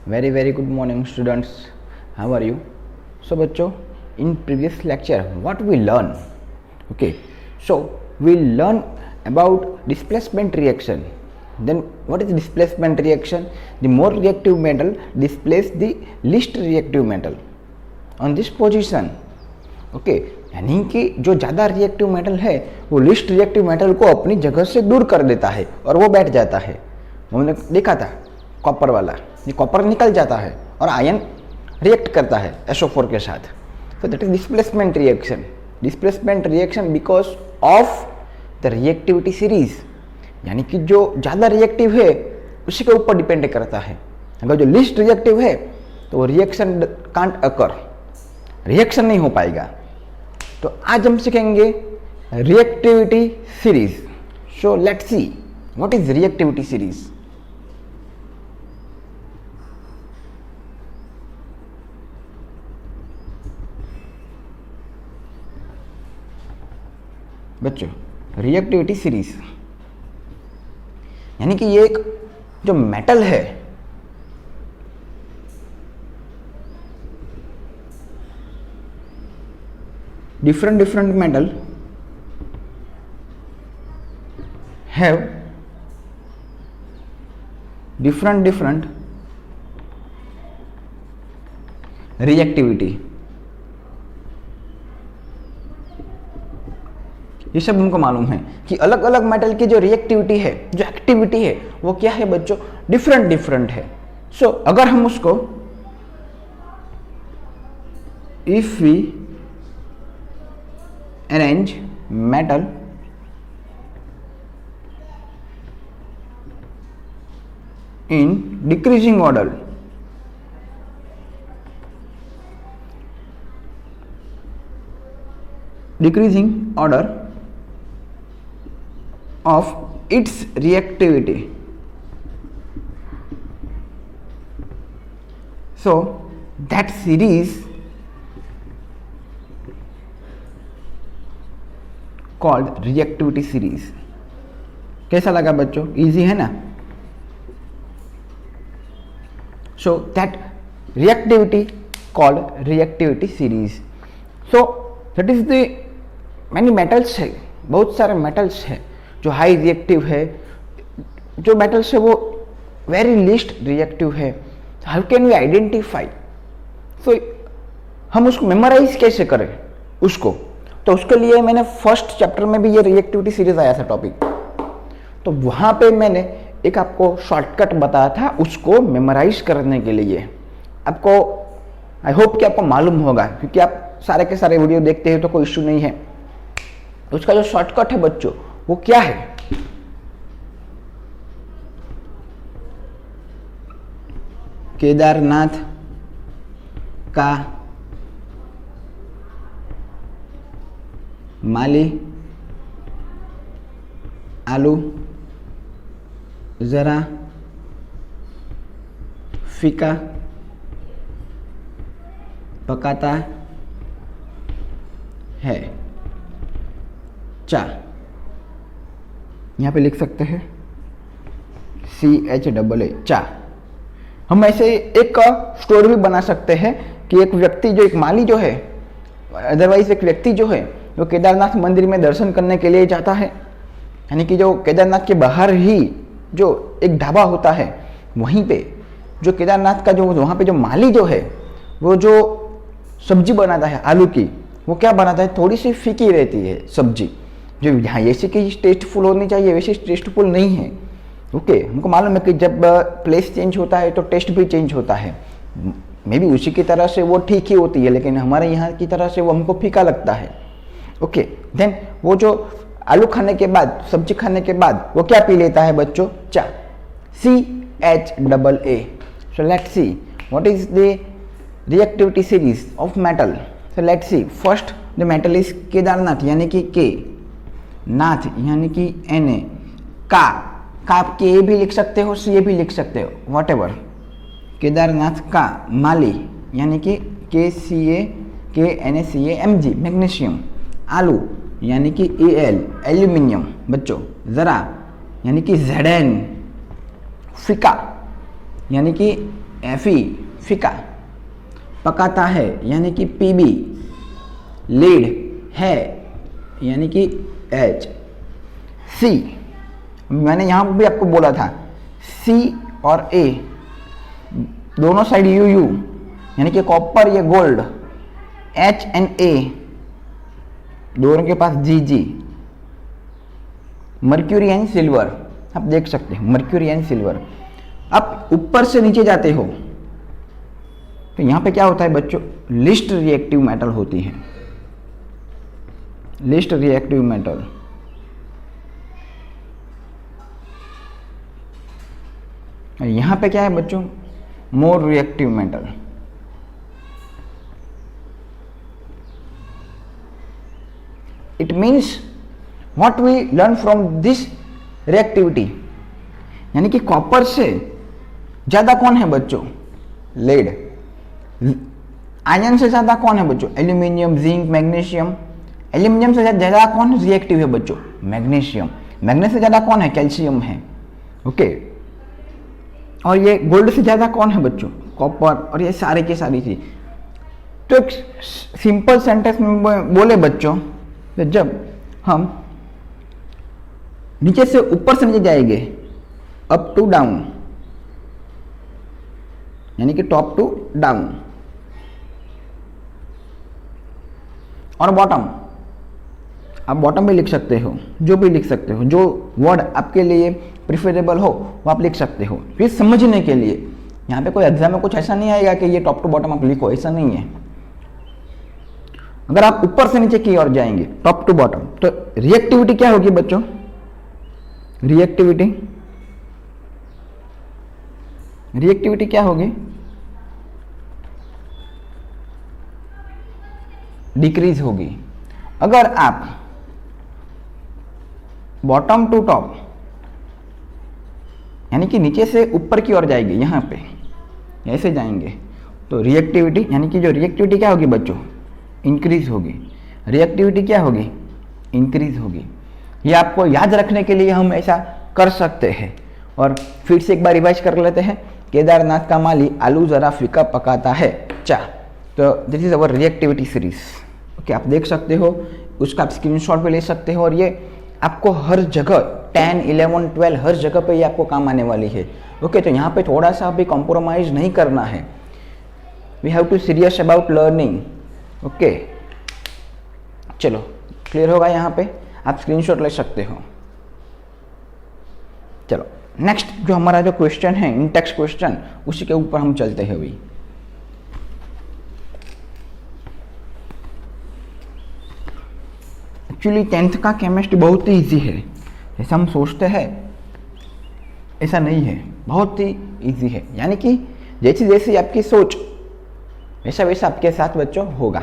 Very good morning students. How are you? So बच्चों, in previous lecture what we learn? Okay, so we learn about displacement reaction. Then what is displacement reaction? The more reactive metal displace the least reactive metal on this position. Okay, यानी कि जो ज़्यादा reactive metal है वो least reactive metal को अपनी जगह से दूर कर देता है और वो बैठ जाता है. हमने देखा था कॉपर वाला, ये कॉपर निकल जाता है और आयन रिएक्ट करता है SO4 के साथ. तो that is displacement reaction. Displacement reaction because of the reactivity series, यानी कि जो ज़्यादा रिएक्टिव है उसी के ऊपर डिपेंड करता है. अगर जो लिस्ट रिएक्टिव है तो रिएक्शन कांट अकर, रिएक्शन नहीं हो पाएगा. तो आज हम सीखेंगे reactivity series. So let's see what is reactivity series. बच्चों, रिएक्टिविटी सीरीज यानी कि ये एक जो मेटल है different metal have different reactivity. ये सब हमको मालूम है कि अलग अलग मेटल की जो रिएक्टिविटी है, जो एक्टिविटी है, वो क्या है बच्चों, डिफरेंट है. सो अगर हम उसको if we arrange metal in decreasing order, of its reactivity. So that series called reactivity series. कैसा लगा बच्चों? इजी है ना? So that reactivity called reactivity series. So that is the many metals है, बहुत सारे मेटल्स है जो हाई रिएक्टिव है, जो मेटल्स है वो वेरी लिस्ट रिएक्टिव है. How can we identify? So हम उसको मेमोराइज कैसे करें उसको? तो उसके लिए मैंने फर्स्ट चैप्टर में भी ये रिएक्टिविटी सीरीज आया था टॉपिक, तो वहाँ पे मैंने एक आपको शॉर्टकट बताया था उसको मेमोराइज करने के लिए. आपको आई होप कि आपको मालूम होगा, क्योंकि आप सारे के सारे वीडियो देखते हैं तो कोई इश्यू नहीं है. उसका जो शॉर्टकट है बच्चों वो क्या है? केदारनाथ का माली आलू जरा फीका पकाता है. चा यहाँ पे लिख सकते हैं CHAA चा. हम ऐसे एक स्टोरी भी बना सकते हैं कि एक व्यक्ति जो एक माली जो है, अदरवाइज एक व्यक्ति जो है वो केदारनाथ मंदिर में दर्शन करने के लिए जाता है. यानी कि जो केदारनाथ के बाहर ही जो एक ढाबा होता है, वहीं पे जो केदारनाथ का जो वहाँ पे जो माली जो है वो जो सब्जी बनाता है आलू की, वो क्या बनाता है, थोड़ी सी फीकी रहती है सब्जी. जो यहाँ ऐसी की टेस्टफुल होनी चाहिए वैसे टेस्टफुल नहीं है. ओके, हमको मालूम है कि जब प्लेस चेंज होता है तो टेस्ट भी चेंज होता है. मे बी उसी की तरह से वो ठीक ही होती है, लेकिन हमारे यहाँ की तरह से वो हमको फीका लगता है. ओके, देन वो जो आलू खाने के बाद, सब्जी खाने के बाद वो क्या पी लेता है बच्चों? चा. CHAA. So let's see what is the reactivity series of metal. So let's C. First the metal is Kedarnath यानी कि के, नाथ यानी कि Na, का आप के भी लिख सकते हो, सी भी लिख सकते हो, वॉट एवर. केदारनाथ का माली यानी कि KCA मैग्नीशियम. आलू यानी कि Al एल्यूमिनियम बच्चों. ज़रा यानी कि Zn. फिका यानी कि Fe फीका, पकाता है यानी कि Pb, लीड है यानी कि H, C मैंने यहाँ भी आपको बोला था C और A दोनों साइड यू यानी कि कॉपर या गोल्ड, H एंड A दोनों के पास Gg, मर्क्यूरी एंड सिल्वर आप देख सकते हैं, मर्क्यूरी एंड सिल्वर। आप ऊपर से नीचे जाते हो तो यहां पे क्या होता है बच्चों, लिस्ट रिएक्टिव मेटल होती है, लिस्ट रिएक्टिव मेटल। यहां पे क्या है बच्चों, more reactive metal. It means what we learn from this reactivity, यानी कि कॉपर से ज्यादा कौन है बच्चों, लेड। आयरन से ज्यादा कौन है बच्चों, एल्यूमिनियम, जिंक, मैग्नीशियम। एल्यूमिनियम से ज्यादा कौन रिएक्टिव है बच्चों, मैग्नीशियम। मैग्नीशियम से ज्यादा कौन है, कैल्शियम है। ओके, और ये गोल्ड से ज्यादा कौन है बच्चों, कॉपर। और ये सारे की सारी चीज। तो एक सिंपल सेंटेंस में बोले बच्चों, तो जब हम नीचे से ऊपर से नीचे जाएंगे, अप टू डाउन यानी कि टॉप टू डाउन, और बॉटम, आप बॉटम भी लिख सकते हो, जो भी लिख सकते हो, जो वर्ड आपके लिए प्रिफरेबल हो वो आप लिख सकते हो। फिर समझने के लिए यहाँ पे कोई एग्जाम में कुछ ऐसा नहीं आएगा कि ये टॉप टू बॉटम आप लिखो, ऐसा नहीं है। अगर आप ऊपर से नीचे की ओर जाएंगे, टॉप टू बॉटम, तो रिएक्टिविटी क्या होगी बच्चों, रिएक्टिविटी क्या होगी, डिक्रीज होगी। अगर आप बॉटम टू टॉप यानी कि नीचे से ऊपर की ओर जाएंगे, यहां पे ऐसे जाएंगे, तो रिएक्टिविटी यानी कि जो रिएक्टिविटी क्या होगी बच्चों, इंक्रीज होगी। रिएक्टिविटी क्या होगी, इंक्रीज होगी। ये आपको याद रखने के लिए हम ऐसा कर सकते हैं। और फिर से एक बार रिवाइज कर लेते हैं। केदारनाथ का माली आलू जरा फीका पकाता है चा। तो this is our reactivity series. Okay, आप देख सकते हो, उसका आप स्क्रीनशॉट पे ले सकते हो, और ये आपको हर जगह 10, 11, 12 हर जगह पे ये आपको काम आने वाली है। ओके, तो यहाँ पे थोड़ा सा भी कॉम्प्रोमाइज नहीं करना है। We have to serious about learning. Okay, चलो क्लियर होगा। यहाँ पे आप स्क्रीनशॉट ले सकते हो। चलो नेक्स्ट जो हमारा जो क्वेश्चन है, इन टेक्स्ट क्वेश्चन, उसी के ऊपर हम चलते हैं अभी। एक्चुअली 10th का केमिस्ट्री बहुत ही इजी है, जैसा हम सोचते हैं ऐसा नहीं है, बहुत ही इजी है। यानी कि जैसी जैसी आपकी सोच वैसा वैसा आपके साथ बच्चों होगा।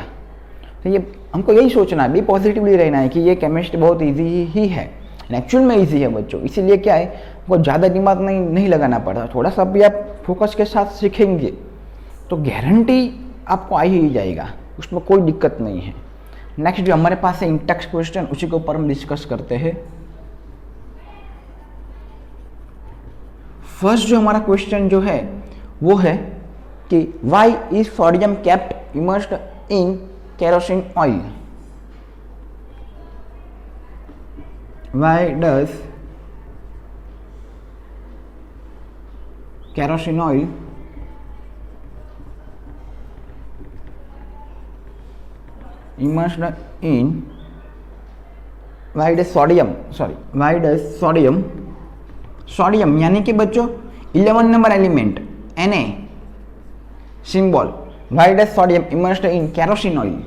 तो ये हमको यही सोचना है, भी पॉजिटिवली रहना है कि ये केमिस्ट्री बहुत इजी ही है, एक्चुअल में इजी है बच्चों। इसीलिए क्या है, वो ज़्यादा दिमाग नहीं लगाना पड़ता। थोड़ा सा भी आप फोकस के साथ सीखेंगे तो गारंटी आपको आ ही जाएगा, उसमें कोई दिक्कत नहीं है। नेक्स्ट जो हमारे पास है इन टेक्स्ट क्वेश्चन, उसी के ऊपर हम डिस्कस करते हैं। फर्स्ट जो हमारा क्वेश्चन जो है वो है कि why is sodium kept immersed in kerosene oil. Why does kerosene oil immersed in, why does sodium यानी कि बच्चों 11 number element Na symbol, why does sodium immersed in kerosene oil।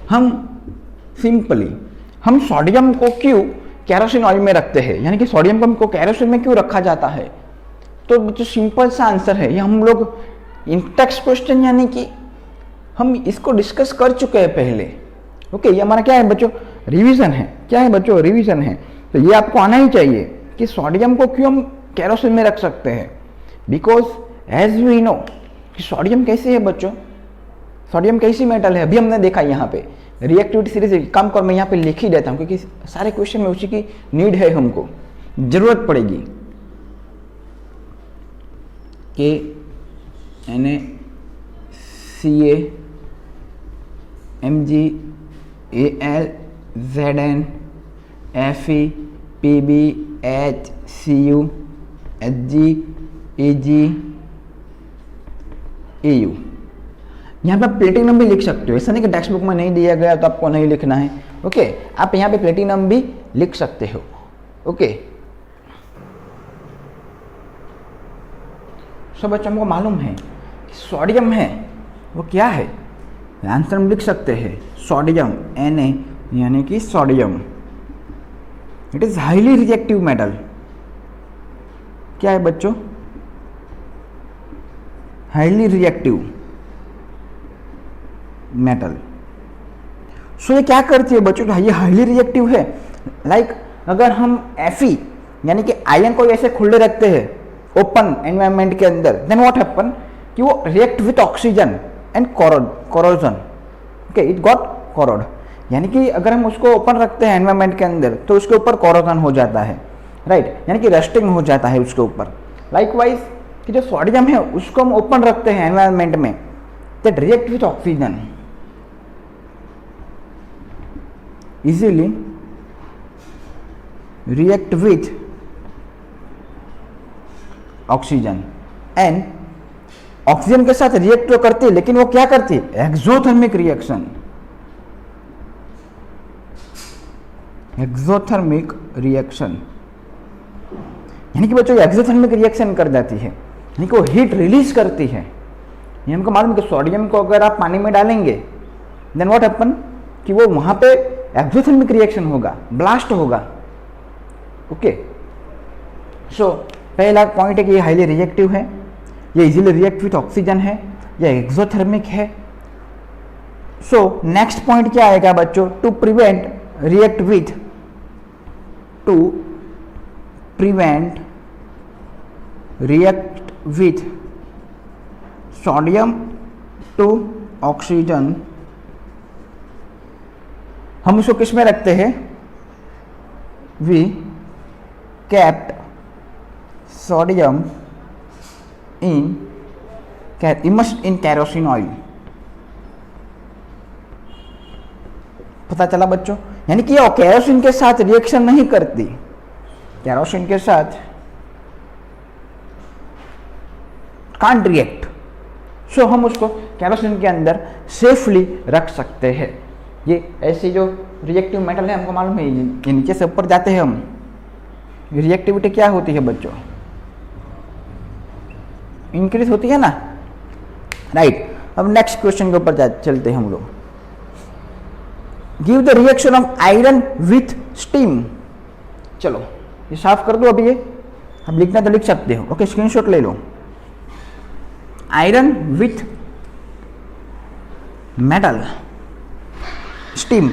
हम सिंपली हम सोडियम को क्यों कैरोसिन ऑयल में रखते हैं, यानी कि सोडियम को हमको कैरोसिन में क्यों रखा जाता है, तो बच्चों सिंपल सा आंसर है। ये हम लोग इन टेक्स्ट क्वेश्चन यानी कि हम इसको डिस्कस कर चुके हैं पहले। ओके, ये हमारा क्या है बच्चों, रिवीजन है। क्या है बच्चों, रिवीजन है। तो ये आपको आना ही चाहिए कि सोडियम को क्यों हम कैरोसिन में रख सकते हैं। बिकॉज एज वी नो कि सोडियम कैसी है बच्चों, सोडियम कैसी मेटल है, अभी हमने देखा यहाँ पे रिएक्टिविटी सीरीज। काम कर मैं यहाँ पे लिख ही देता हूँ क्योंकि सारे क्वेश्चन में उसी की नीड है हमको। जरूरत पड़ेगी। K N A C A M G A L Z N F E P B H C U H G A G A U. यहाँ पे प्लेटिनम भी लिख सकते हो, ऐसा नहीं कि टेक्स्ट बुक में नहीं दिया गया तो आपको नहीं लिखना है। ओके, आप यहाँ पे प्लेटिनम भी लिख सकते हो। ओके, सब बच्चों हमको मालूम है कि सोडियम है वो क्या है, आंसर हम लिख सकते हैं सोडियम Na यानी कि sodium. It is highly reactive metal. क्या है बच्चों? Highly reactive metal. सो ये क्या करती है बच्चों? ये हाईली रिएक्टिव है। लाइक अगर हम Fe यानी कि आयन को ऐसे खुले रखते हैं ओपन एनवायरनमेंट के अंदर, देन व्हाट हैपन कि वो react with oxygen and corrosion. Okay, it got corrode. यानी कि अगर हम उसको ओपन रखते हैं एनवायरनमेंट के अंदर तो उसके ऊपर कोरोजन हो जाता है, राइट, यानी कि रस्टिंग हो जाता है उसके ऊपर। लाइकवाइज कि जो सोडियम है उसको हम ओपन रखते हैं एनवायरनमेंट में, that react with oxygen easily, react with oxygen and oxygen के साथ रिएक्ट तो करती है, लेकिन वो क्या करती है? Exothermic reaction. एक्सोथर्मिक रिएक्शन यानी कि बच्चों एक्सोथर्मिक रिएक्शन कर जाती है, यानी कि वो हीट रिलीज करती है। ये हमको मालूम है कि सोडियम को अगर आप पानी में डालेंगे देन व्हाट हैपन कि वो वहां पे एक्सोथर्मिक रिएक्शन होगा, ब्लास्ट होगा। ओके, सो पहला पॉइंट है कि ये हाईली रिएक्टिव है, ये इजीली रिएक्ट विथ ऑक्सीजन है, ये एक्सोथर्मिक है। सो नेक्स्ट पॉइंट क्या आएगा बच्चों? To prevent react with, to prevent react with sodium to oxygen. हम उसको किस में रखते हैं? We kept sodium immersed in kerosene oil। पता चला बच्चों? यानी कि ये केरोसिन के साथ रिएक्शन नहीं करती, केरोसिन के साथ कांट रिएक्ट। सो हम उसको केरोसिन के अंदर सेफली रख सकते हैं। ये ऐसी जो रिएक्टिव मेटल है हमको मालूम है, ये नीचे से ऊपर जाते हैं हम। रिएक्टिविटी क्या होती है बच्चों? इंक्रीज होती है ना, राइट। अब नेक्स्ट क्वेश्चन के ऊपर चलते हैं हम लोग। Give the reaction of iron with steam. चलो ये साफ कर दो। अभी ये अब लिखना तो लिख सकते हो। ओके, स्क्रीनशॉट ले लो। Iron with metal steam.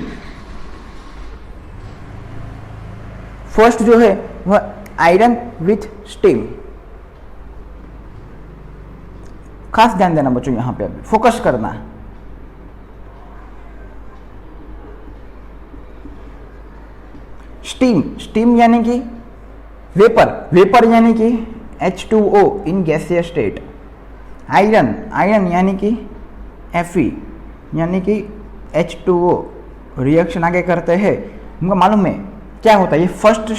First जो है वह आयरन विथ स्टीम। खास ध्यान देना बच्चों, यहां पे अभी फोकस करना। स्टीम, स्टीम यानी कि वेपर, वेपर यानी कि H2O in gaseous state. Iron, iron यानी कि Fe यानी कि H2O। रिएक्शन आगे करते हैं, हमको मालूम है क्या होता है। ये फर्स्ट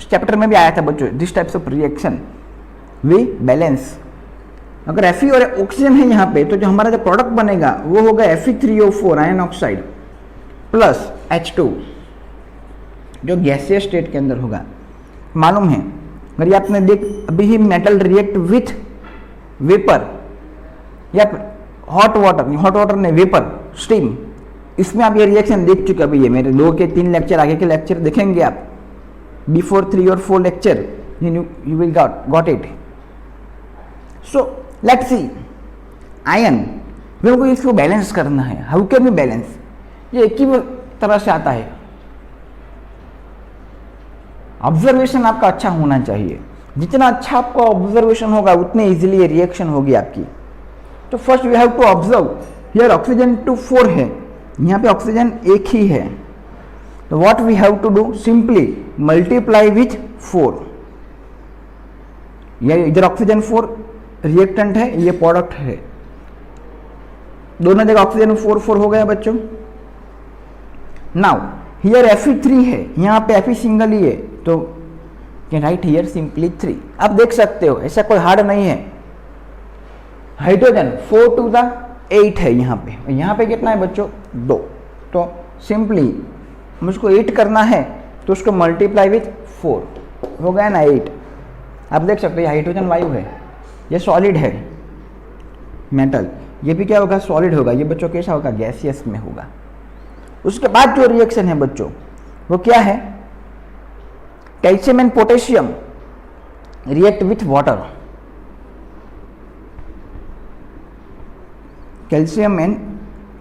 चैप्टर में भी आया था बच्चों, this types of reaction we balance. अगर Fe और ऑक्सीजन है यहाँ पे तो जो हमारा जो प्रोडक्ट बनेगा वो होगा Fe3O4 ion oxide plus H2 जो गैसियस स्टेट के अंदर होगा। मालूम है अगर ये आपने देख अभी ही मेटल रिएक्ट विथ वेपर या हॉट वाटर, हॉट वाटर ने वेपर स्टीम, इसमें आप ये रिएक्शन देख चुके अभी। ये मेरे 2 के 3 लेक्चर आगे के लेक्चर देखेंगे आप, बिफोर 3 और 4 lecture you will got it. So let's see ion, मेरे को इसको बैलेंस करना है। How can we balance? ये एक ही तरह से आता है। ऑब्जर्वेशन आपका अच्छा होना चाहिए। जितना अच्छा आपका ऑब्जर्वेशन होगा उतने इजीली ये रिएक्शन होगी आपकी। तो first we have to observe here oxygen 2 4 है, यहाँ पे ऑक्सीजन 1 ही है। तो what we have to do, simply multiply with 4. ये इधर ऑक्सीजन 4 रिएक्टेंट है, ये प्रोडक्ट है, दोनों जगह ऑक्सीजन 4 4 हो गया बच्चों. नाउ हियर Fe3 है, यहाँ पे Fe सिंगल ही है, तो कैन राइट हियर सिंपली 3. आप देख सकते हो ऐसा कोई हार्ड नहीं है. हाइड्रोजन 4 to the 8 है यहाँ पे कितना है बच्चों 2. तो सिंपली मुझको 8 करना है तो उसको मल्टीप्लाई विथ 4 हो गया ना 8. आप देख सकते हो ये हाइड्रोजन वायु है, ये सॉलिड है मेटल, ये भी क्या होगा सॉलिड होगा. ये बच्चों कैसा होगा गैसियस में होगा. उसके बाद जो रिएक्शन है बच्चों वो क्या है, calcium and potassium react with water. Calcium and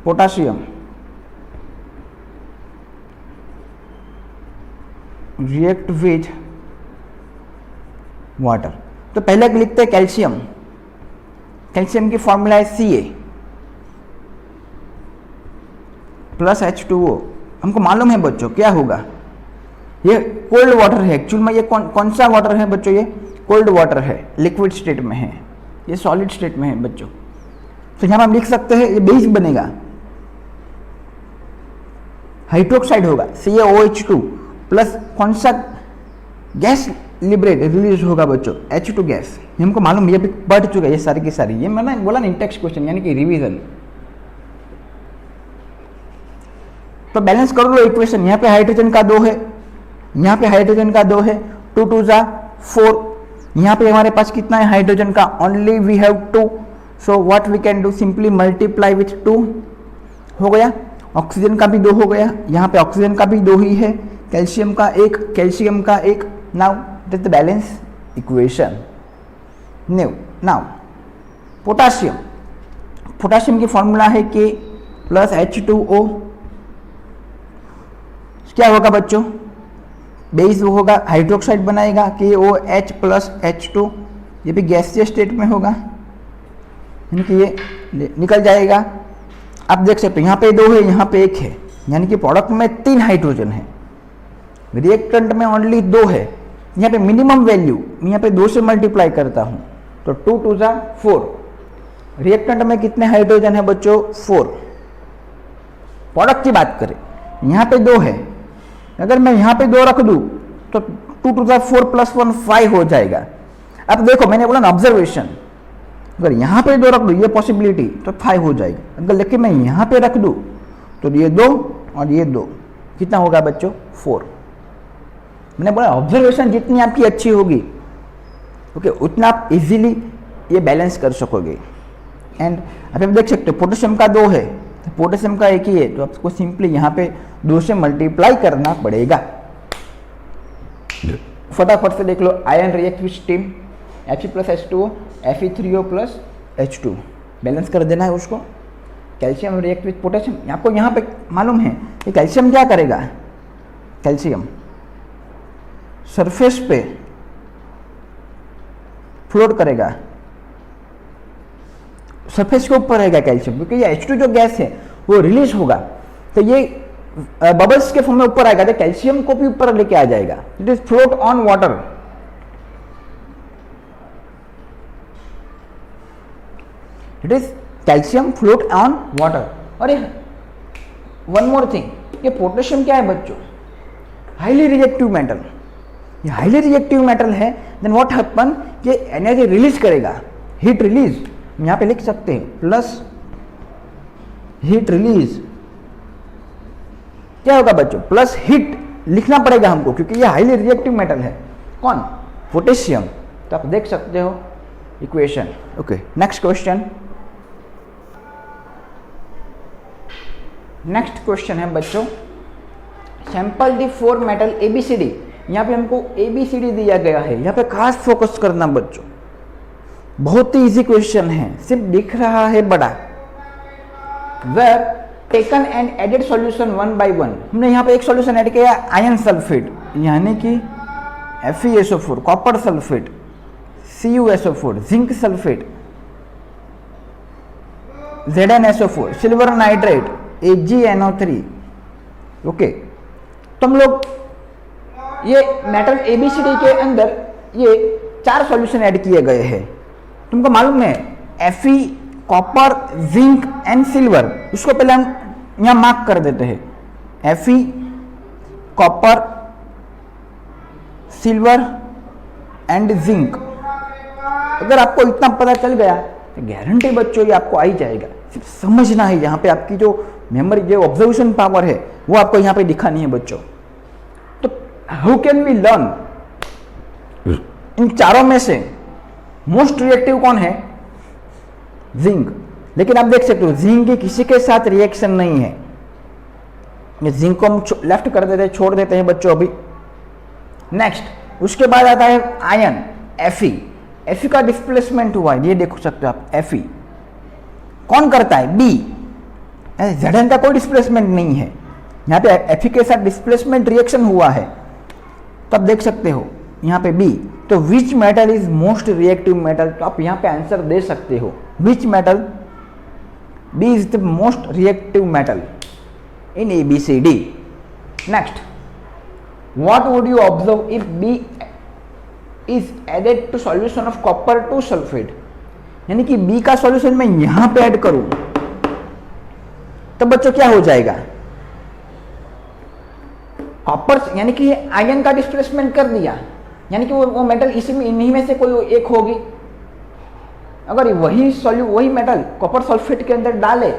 potassium react with water. तो पहले लिखते हैं कैल्शियम. कैल्शियम की फॉर्मूला है Ca प्लस H2O. हमको मालूम है बच्चों क्या होगा, ये कोल्ड वाटर है. एक्चुअल में ये कौन सा वाटर है बच्चों, ये कोल्ड वाटर है, लिक्विड स्टेट में है, ये सॉलिड स्टेट में है बच्चों. तो यहाँ हम लिख सकते हैं ये बेस बनेगा, हाइड्रोक्साइड होगा CaOH2 प्लस कौन सा गैस लिबरेट रिलीज होगा बच्चों H2 गैस. ये हमको मालूम, ये भी बढ़ चुका है ये सारी की सारी. ये मैंने बोला ना इंटेक्स क्वेश्चन यानी कि रिवीजन. तो बैलेंस कर लो इक्वेशन. यहाँ पे हाइड्रोजन का 2 है, यहाँ पे हाइड्रोजन का 2 है, 2 2 जा 4. यहाँ पे हमारे पास कितना है हाइड्रोजन का, only we have 2. So what we can do, simply multiply with 2 हो गया. ऑक्सीजन का भी 2 हो गया, यहाँ पे ऑक्सीजन का भी 2 ही है, कैल्शियम का 1, कैल्शियम का 1. Now that the balance equation. Now potassium, potassium की फॉर्मूला है K प्लस H2O. क्या होगा बच्चों, बेस वो होगा, हाइड्रोक्साइड बनाएगा KOH प्लस H2. ये भी गैसीय स्टेट में होगा, यानी कि ये निकल जाएगा. आप देख सकते हो यहाँ पे 2 है, यहाँ पे 1 है, यानी कि प्रोडक्ट में 3 हाइड्रोजन है, रिएक्टेंट में ओनली 2 है. यहाँ पे मिनिमम वैल्यू यहाँ पे 2 से मल्टीप्लाई करता हूँ तो 2 2 जा 4. रिएक्टेंट में कितने हाइड्रोजन है बच्चों 4. प्रोडक्ट की बात करें यहाँ पे 2 है, अगर मैं यहाँ पे 2 रख दूँ तो 2 2 जा 4 प्लस 1 5 हो जाएगा. अब देखो मैंने बोला ना ऑब्जर्वेशन, अगर यहाँ पे 2 रख दूँ ये पॉसिबिलिटी तो 5 हो जाएगी. अगर लेकिन मैं यहाँ पे रख दूँ तो ये 2 और ये 2 कितना होगा बच्चों 4. मैंने बोला ऑब्जर्वेशन जितनी आपकी अच्छी होगी ओके उतना आप इजीली ये बैलेंस कर सकोगे. एंड अभी आप देख सकते हो पोटेशियम का 2 है, तो पोटेशियम का 1 ही है, तो आपको सिंपली यहाँ पे 2 से मल्टीप्लाई करना पड़ेगा. फटाफट से देख लो. Iron react with steam Fe plus H2O, Fe3O plus H2 balance कर देना है उसको. कैल्शियम रिएक्ट विथ पोटेशियम, आपको यहाँ पे मालूम है कि कैल्शियम क्या करेगा, कैल्शियम सरफेस पे फ्लोट करेगा, सरफेस के ऊपर रहेगा कैल्शियम, क्योंकि ये H2 जो गैस है वो रिलीज होगा तो ये बबल्स के फॉर्म में ऊपर आएगा, तो कैल्शियम को भी ऊपर लेके आ जाएगा. It is float on water. It is calcium float on water. और वन मोर थिंग, ये पोटेशियम क्या है बच्चों, हाईली रिएक्टिव मेटल. ये हाईली रिएक्टिव मेटल है. देन व्हाट हैपन कि एनर्जी रिलीज करेगा, हीट रिलीज. यहाँ पे लिख सकते हैं प्लस हीट रिलीज. क्या होगा बच्चों, प्लस हीट लिखना पड़ेगा हमको क्योंकि ये हाईली रिएक्टिव मेटल है. कौन, पोटेशियम. तो आप देख सकते हो equation. Okay next question. Next question है बच्चों, सैंपल द 4 मेटल ABCD. यहाँ पे हमको ABCD दिया गया है, यहाँ पे खास फोकस करना बच्चों, बहुत ही इजी क्वेश्चन है, सिर्फ दिख रहा है बड़ा. Were taken and added solution 1 by 1. हमने यहाँ पे एक सॉल्यूशन ऐड किया आयरन सल्फेट, यानी कि FeSO4, copper sulphate, CuSO4, zinc sulphate, ZnSO4, silver nitrate, AgNO3. Okay तो हम लोग ये मेटल ABCD के अंदर ये 4 सॉल्यूशन ऐड किए गए हैं। तुमको मालूम है Fe, copper, zinc and silver, इसको पहले हम यहाँ मार्क कर देते हैं। Fe, copper, silver and zinc. अगर आपको इतना पता चल गया तो गारंटी बच्चों ये आपको आ ही जाएगा। सिर्फ समझना है, यहाँ पे आपकी जो मेमोरी, जो ऑब्जर्वेशन पावर है वो आपको यहाँ पे दिखानी है बच्चों। तो हाउ कैन वी लर्न, इन चारों में से मोस्ट रिएक्टिव कौन है? जिंक। लेकिन आप देख सकते हो जिंक की किसी के साथ रिएक्शन नहीं है। ये जिंक को हम लेफ्ट कर देते हैं, छोड़ देते हैं बच्चों अभी। नेक्स्ट उसके बाद आता है आयन Fe। Fe का डिस्प्लेसमेंट हुआ है, ये देख सकते हो आप। Fe कौन करता है? B। Zn का कोई डिस्प्लेसमेंट नहीं है, यहाँ पे Fe के साथ डिस्प्लेसमेंट रिएक्शन हुआ है। तो आप देख सकते हो यहाँ पे B। तो which metal is most reactive metal? तो आप यहाँ पे आंसर दे सकते हो which metal, B is the most reactive metal in ABCD। Next, what would you observe if B is added to solution of copper to sulfate? यानी कि B का solution मैं यहां पे ऐड करूं तो बच्चों क्या हो जाएगा? कॉपर यानी कि आयन का डिस्प्लेसमेंट कर दिया, यानी कि वो मेटल इन्हीं में से कोई एक होगी। अगर वही मेटल कॉपर सल्फेट के अंदर डाले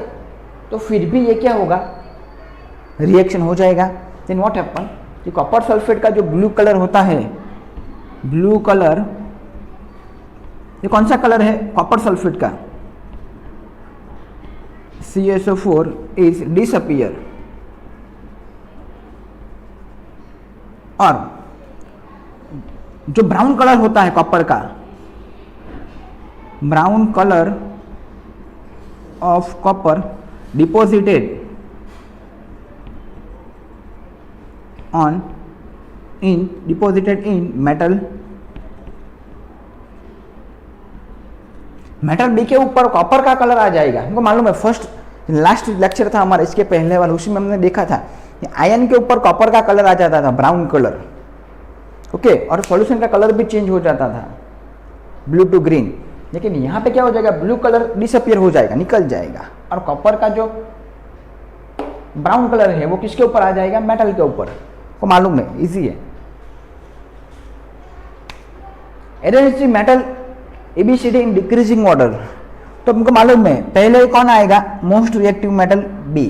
तो फिर भी ये क्या होगा? रिएक्शन हो जाएगा। देन व्हाट हैपन, कि कॉपर सल्फेट का जो ब्लू कलर होता है, ब्लू कलर, ये कौन सा कलर है कॉपर सल्फेट का? CSO4 is disappear. और जो ब्राउन कलर होता है कॉपर का, brown colour of copper deposited deposited in metal B के ऊपर कॉपर का कलर आ जाएगा। हमको मालूम है, फर्स्ट लास्ट लेक्चर था हमारा इसके पहले वाला, उसी में हमने देखा था आयन के ऊपर कॉपर का कलर आ जाता था, ब्राउन कलर। ओके, और सॉल्यूशन का कलर भी चेंज हो जाता था, ब्लू टू ग्रीन। लेकिन यहाँ पे क्या हो जाएगा? ब्लू कलर डिसअपियर हो जाएगा, निकल जाएगा, और कॉपर का जो ब्राउन कलर है वो किसके ऊपर आ जाएगा? मेटल के ऊपर। को मालूम है, इजी है। एडेनिटी metal ABCD in decreasing order. तो हमको मालूम है पहले कौन आएगा? Most reactive metal B।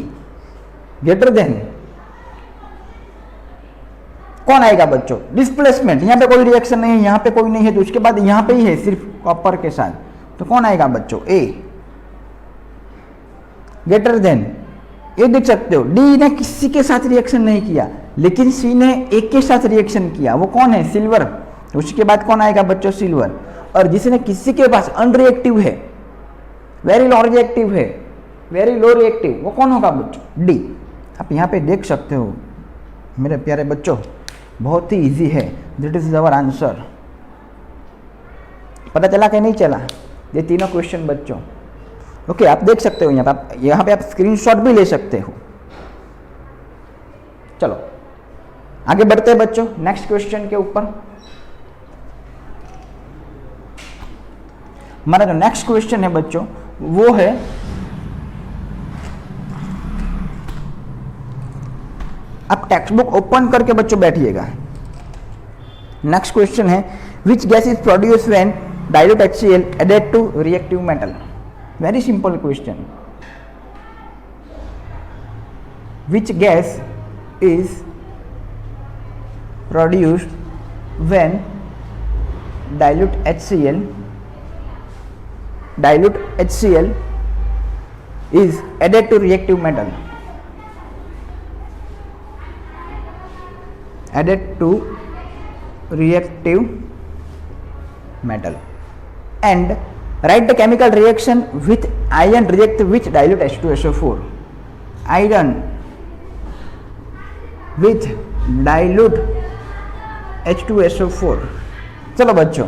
Greater than कौन आएगा बच्चों? डिस्प्लेसमेंट। यहाँ पे कोई रिएक्शन नहीं है, यहाँ पे कोई नहीं है, तो उसके बाद यहाँ पे ही है सिर्फ कॉपर के साथ, तो कौन आएगा बच्चों? A। ग्रेटर देन, ये देख सकते हो D ने किसी के साथ रिएक्शन नहीं किया, लेकिन C ने एक के साथ रिएक्शन किया, वो कौन है? सिल्वर। तो उसके बाद कौन आएगा बच्चों? सिल्वर। और जिसने किसी के पास अनरिएक्टिव है, वेरी लो रिएक्टिव है, वेरी लो रिएक्टिव, वो कौन होगा बच्चों? D। आप यहाँ पे देख सकते हो मेरे प्यारे बच्चों, बहुत ही इजी है। That is our answer. पता चला कि नहीं चला? ये तीनों क्वेश्चन बच्चों। ओके, आप देख सकते हो यहाँ पे आप स्क्रीनशॉट भी ले सकते हो। चलो आगे बढ़ते हैं बच्चों नेक्स्ट क्वेश्चन के ऊपर। हमारा जो नेक्स्ट क्वेश्चन है बच्चों वो है, आप टेक्स्ट बुक ओपन करके बच्चों बैठिएगा। नेक्स्ट क्वेश्चन है, which gas is produce when dilute HCl added to reactive metal? Very simple question. Which gas is produced when dilute HCl is added to reactive metal? Added to reactive metal. And write the chemical reaction with iron react with dilute H2SO4. Iron with dilute H2SO4. चलो बच्चों,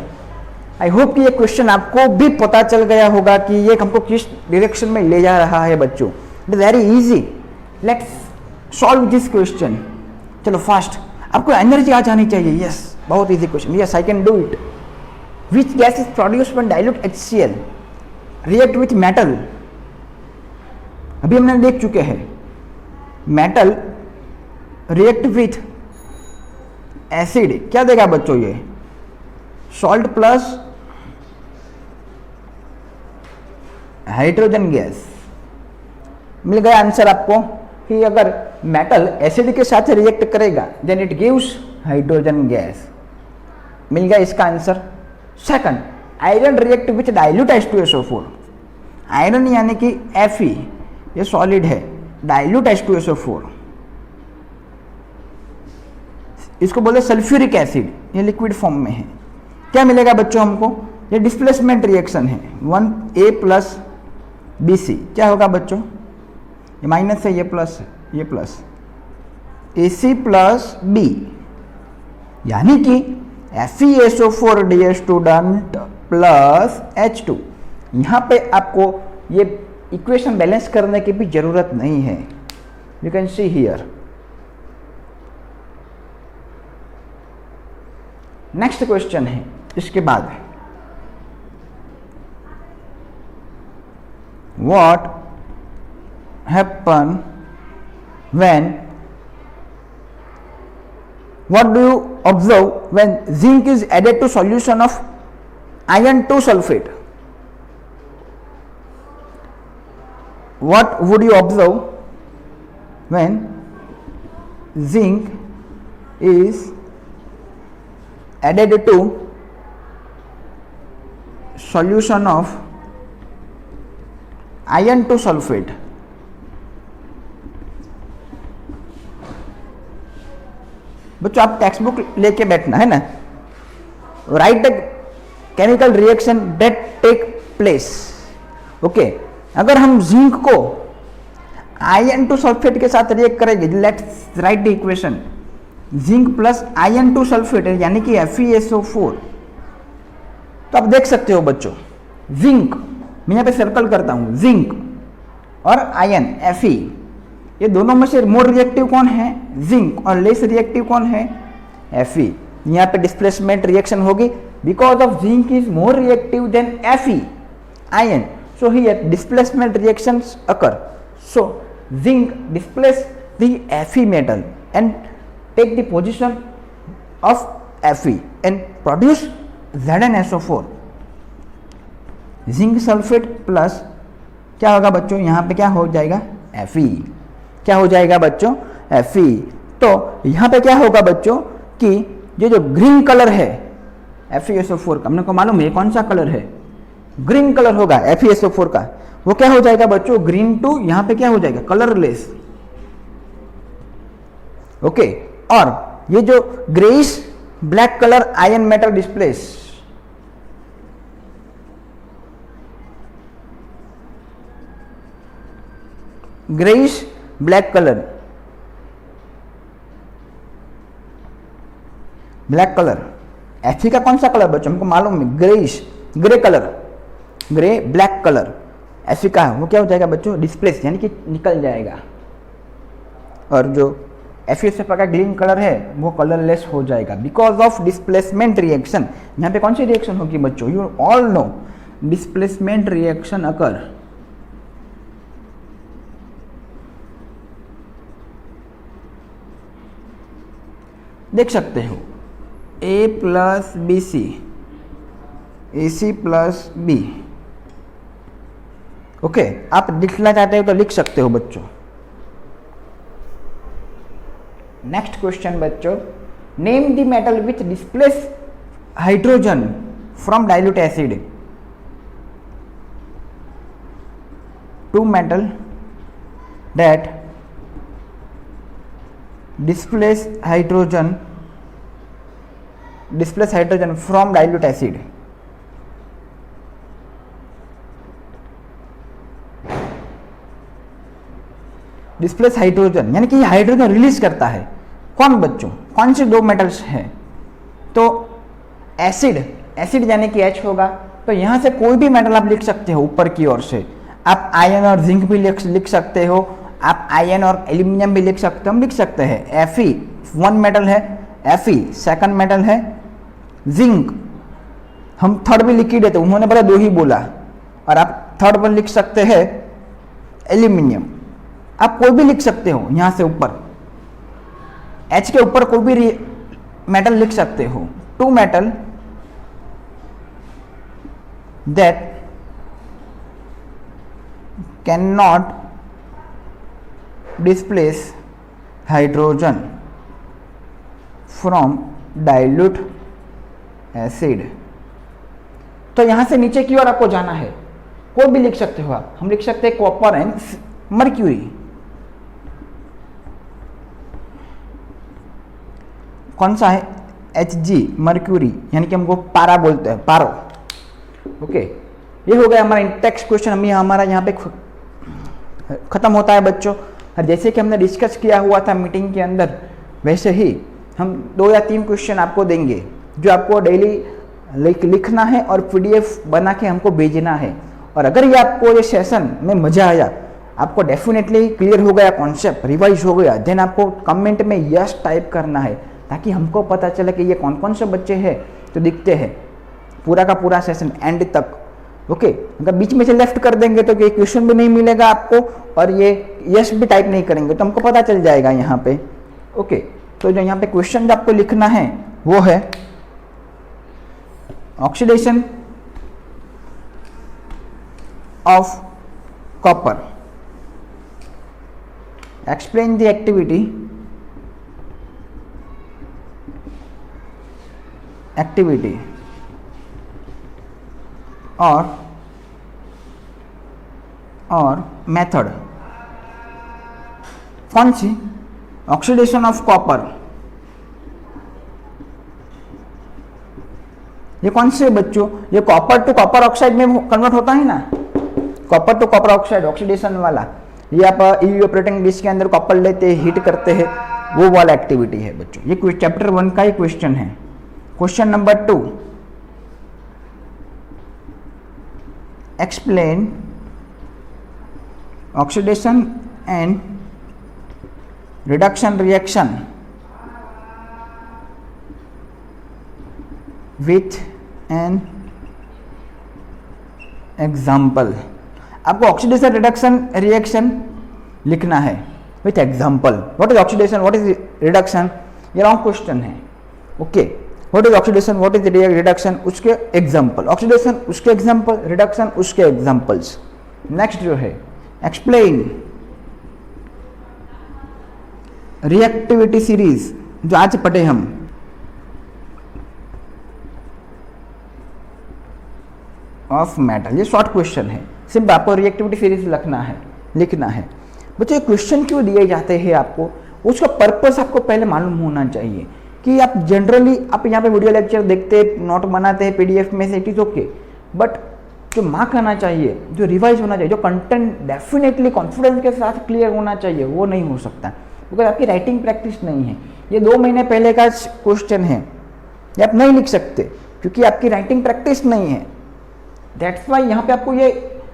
I hope कि ये question आपको भी पता चल गया होगा कि ये हमको किस डायरेक्शन में ले जा रहा है बच्चों। It is very easy. Let's solve this question. चलो फास्ट, आपको एनर्जी आ जानी चाहिए। यस, बहुत easy question. Yes, I can do it. Which gas is produced when dilute HCl react with metal? अभी हमने देख चुके हैं, मेटल रिएक्ट विथ एसिड, क्या देगा बच्चों ये? Salt plus hydrogen gas. मिल गया आंसर आपको कि अगर मेटल एसिड के साथ रिएक्ट करेगा then it gives hydrogen gas. मिल गया इसका answer. Second, iron react with dilute H2SO4। Iron यानी कि Fe, ये सॉलिड है, डाइल्यूट H2SO4, इसको बोले सल्फ्यूरिक एसिड, ये लिक्विड फॉर्म में है। क्या मिलेगा बच्चों हमको? ये डिस्प्लेसमेंट रिएक्शन है, 1A प्लस BC। क्या होगा बच्चों? ये माइनस है, ये प्लस है, ये प्लस, AC प्लस B, यानी कि FeSO4 स्टूडेंट प्लस H2। यहाँ पे आपको ये इक्वेशन बैलेंस करने की भी जरूरत नहीं है। You can see here. Next question है इसके बाद, what happen when, what do you observe when zinc is added to solution of iron 2 sulfate? What would you observe when zinc is added to solution of iron 2 sulfate? बच्चों आप text book लेके बैठना है ना। Write the chemical reaction that take place. Okay, अगर हम zinc को iron 2 sulphate के साथ रिएक्ट करेंगे, let's write the equation, zinc plus iron 2 sulphate यानी कि FeSO4। तो आप देख सकते हो बच्चों, जिंक, मैं यहाँ पे सर्कल करता हूँ, जिंक और आयरन Fe, ये दोनों में से मोर रिएक्टिव कौन है? जिंक। और लेस रिएक्टिव कौन है? Fe। यहाँ पे डिस्प्लेसमेंट रिएक्शन होगी because of zinc is more reactive than Fe, iron. So here displacement reactions occur. So zinc displace the Fe metal and take the position of Fe and produce ZnSO4। Zinc sulphate plus क्या होगा बच्चों? यहाँ पे क्या हो जाएगा? Fe। क्या हो जाएगा बच्चों? Fe। तो यहाँ पे क्या होगा बच्चों कि ये जो ग्रीन कलर है FeSO4 का, हमने को मालूम है कौन सा कलर है? ग्रीन कलर होगा FeSO4 का। वो क्या हो जाएगा बच्चों? ग्रीन टू यहाँ पे क्या हो जाएगा? कलरलेस। ओके, और ये जो greyish black colour ion metal displace, greyish black colour, black colour Fe का कौन सा कलर बच्चों? हमको मालूम है, greyish, grey colour, grey black colour Fe का है, वो क्या हो जाएगा बच्चों? डिस्प्लेस, यानी कि निकल जाएगा। और जो FeSO4 का ग्रीन कलर है वो कलरलेस हो जाएगा बिकॉज ऑफ डिस्प्लेसमेंट रिएक्शन। यहाँ पे कौन सी रिएक्शन होगी बच्चों? You all know, displacement reaction occur. देख सकते हो, A plus BC, AC plus B। Okay, आप लिखना चाहते हो तो लिख सकते हो बच्चों। नेक्स्ट क्वेश्चन बच्चों, name the metal which displace hydrogen from dilute acid. To metal that displace hydrogen from dilute acid। Displace hydrogen यानी कि हाइड्रोजन रिलीज करता है। कौन बच्चों? कौन से दो मेटल्स हैं? तो एसिड, एसिड यानी कि H होगा। तो यहां से कोई भी मेटल आप लिख सकते हो ऊपर की ओर से। आप आयरन और जिंक भी लिख सकते हो, आप आयरन और एल्यूमिनियम भी लिख सकते हो, हम लिख सकते हैं Fe 1 मेटल है, Fe सेकंड मेटल है, जिंक हम थर्ड भी लिख ही देते, उन्होंने बड़ा 2 ही बोला, और आप थर्ड पर लिख सकते हैं एल्यूमिनियम। आप कोई भी लिख सकते हो, यहां से ऊपर H के ऊपर कोई भी मेटल लिख सकते हो। 2 metal that can not displace hydrogen from dilute acid। तो यहां से नीचे की ओर आपको जाना है, कोई भी लिख सकते हो आप, हम लिख सकते हैं कॉपर एंड मर्क्यूरी। कौन सा है? Hg मर्क्यूरी, यानी कि हमको पारा बोलते हैं, पारो। ओके, ये हो गया हमारा टेक्स्ट क्वेश्चन, हमारा यहाँ पे खत्म होता है बच्चों। और जैसे कि हमने डिस्कस किया हुआ था मीटिंग के अंदर, वैसे ही हम 2 या 3 क्वेश्चन आपको देंगे जो आपको डेली लिखना है और पीडीएफ बना के हमको भेजना है। और अगर ये आपको ये सेशन में मजा आया, आपको डेफिनेटली क्लियर हो गया कॉन्सेप्ट, रिवाइज हो गया, देन आपको कमेंट में यस टाइप करना है, ताकि हमको पता चले कि ये कौन कौन से बच्चे हैं जो दिखते हैं पूरा का पूरा सेशन एंड तक। ओके, अगर बीच में से लेफ्ट कर देंगे तो ये क्वेश्चन भी नहीं मिलेगा आपको, और ये यस भी टाइप नहीं करेंगे तो हमको पता चल जाएगा यहाँ पे। ओके, तो जो यहाँ पे क्वेश्चन जो आपको लिखना है वो है oxidation of copper, explain the activity और मेथड। कौन सी? Oxidation of copper. ये कौन से बच्चों? ये कॉपर टू कॉपर ऑक्साइड में कन्वर्ट होता है ना, copper two copper oxide oxidation वाला। ये आप इवेपोरेटिंग डिश के अंदर कॉपर लेते हैं, हीट करते हैं, वो वाला एक्टिविटी है बच्चों। ये चैप्टर 1 का ही क्वेश्चन है। Question number 2, explain oxidation and reduction reaction with an example. आपको ऑक्सीडेशन रिडक्शन रिएक्शन लिखना है with example. What is oxidation, what is reduction, ये लॉन्ग क्वेश्चन है। Okay, what is oxidation, what is reduction, उसके example, oxidation उसके example, reduction उसके examples. Next जो है एक्सप्लेन रिएक्टिविटी सीरीज, जो आज पढ़े हम, ऑफ मेटल। ये शॉर्ट क्वेश्चन है, सिर्फ आपको रिएक्टिविटी सीरीज लिखना है। बच्चों क्वेश्चन क्यों दिए जाते हैं आपको, उसका पर्पस आपको पहले मालूम होना चाहिए। कि आप जनरली आप यहाँ पे वीडियो लेक्चर देखते, नोट बनाते हैं पीडीएफ में से, इट इज ओके, बट जो मार्क आना चाहिए, जो रिवाइज होना चाहिए, जो कंटेंट डेफिनेटली कॉन्फिडेंस के साथ क्लियर होना चाहिए, वो नहीं हो सकता, बिकॉज आपकी राइटिंग प्रैक्टिस नहीं है। ये 2 महीने पहले का क्वेश्चन है, ये आप नहीं लिख सकते क्योंकि आपकी राइटिंग प्रैक्टिस नहीं है। दैट्स वाई यहाँ पे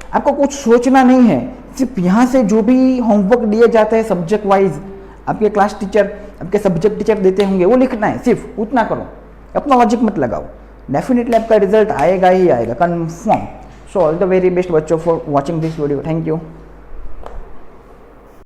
आपको कुछ सोचना नहीं है, सिर्फ यहाँ से जो भी होमवर्क दिए जाते हैं सब्जेक्ट वाइज, आपके क्लास टीचर, आपके सब्जेक्ट टीचर देते होंगे, वो लिखना है, सिर्फ उतना करो, अपना लॉजिक मत लगाओ। डेफिनेटली आपका रिजल्ट आएगा ही आएगा, confirm. So all the very best बच्चों for watching this video. Thank you.